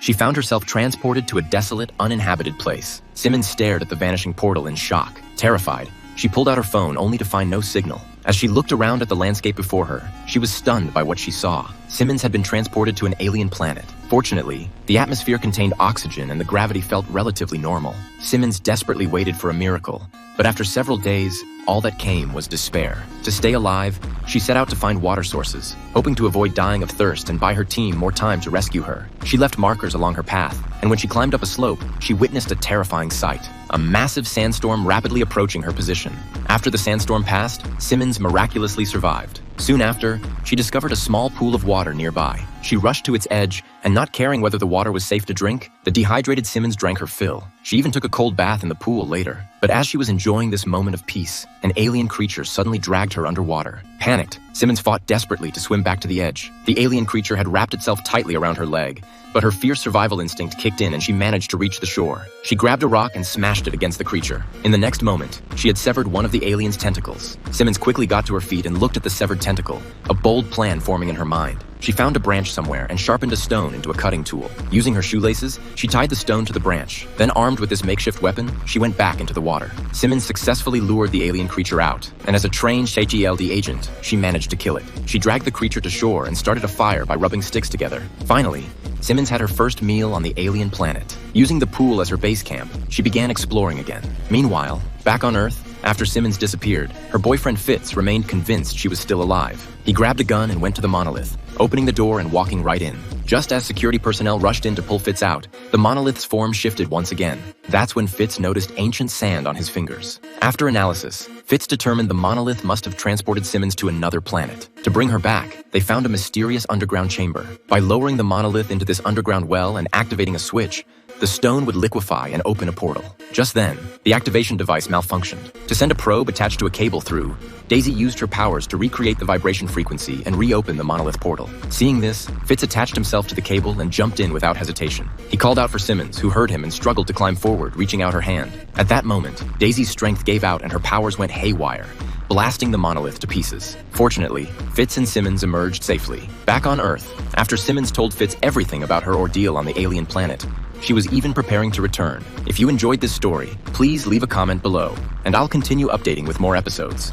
she found herself transported to a desolate, uninhabited place. Simmons stared at the vanishing portal in shock. Terrified, she pulled out her phone only to find no signal. As she looked around at the landscape before her, she was stunned by what she saw. Simmons had been transported to an alien planet. Fortunately, the atmosphere contained oxygen and the gravity felt relatively normal. Simmons desperately waited for a miracle, but after several days, all that came was despair. To stay alive, she set out to find water sources, hoping to avoid dying of thirst and buy her team more time to rescue her. She left markers along her path, and when she climbed up a slope, she witnessed a terrifying sight: a massive sandstorm rapidly approaching her position. After the sandstorm passed, Simmons miraculously survived. Soon after, she discovered a small pool of water nearby. She rushed to its edge, and not caring whether the water was safe to drink, the dehydrated Simmons drank her fill. She even took a cold bath in the pool later. But as she was enjoying this moment of peace, an alien creature suddenly dragged her underwater. Panicked, Simmons fought desperately to swim back to the edge. The alien creature had wrapped itself tightly around her leg, but her fierce survival instinct kicked in and she managed to reach the shore. She grabbed a rock and smashed it against the creature. In the next moment, she had severed one of the alien's tentacles. Simmons quickly got to her feet and looked at the severed tentacle, a bold plan forming in her mind. She found a branch somewhere and sharpened a stone into a cutting tool. Using her shoelaces, she tied the stone to the branch. Then, armed with this makeshift weapon, she went back into the water. Simmons successfully lured the alien creature out, and as a trained HELD agent, she managed to kill it. She dragged the creature to shore and started a fire by rubbing sticks together. Finally, Simmons had her first meal on the alien planet. Using the pool as her base camp, she began exploring again. Meanwhile, back on Earth, after Simmons disappeared, her boyfriend Fitz remained convinced she was still alive. He grabbed a gun and went to the monolith, opening the door and walking right in. Just as security personnel rushed in to pull Fitz out, the monolith's form shifted once again. That's when Fitz noticed ancient sand on his fingers. After analysis, Fitz determined the monolith must have transported Simmons to another planet. To bring her back, they found a mysterious underground chamber. By lowering the monolith into this underground well and activating a switch, the stone would liquefy and open a portal. Just then, the activation device malfunctioned. To send a probe attached to a cable through, Daisy used her powers to recreate the vibration frequency and reopen the monolith portal. Seeing this, Fitz attached himself to the cable and jumped in without hesitation. He called out for Simmons, who heard him and struggled to climb forward, reaching out her hand. At that moment, Daisy's strength gave out and her powers went haywire, blasting the monolith to pieces. Fortunately, Fitz and Simmons emerged safely. Back on Earth, after Simmons told Fitz everything about her ordeal on the alien planet, she was even preparing to return. If you enjoyed this story, please leave a comment below, and I'll continue updating with more episodes.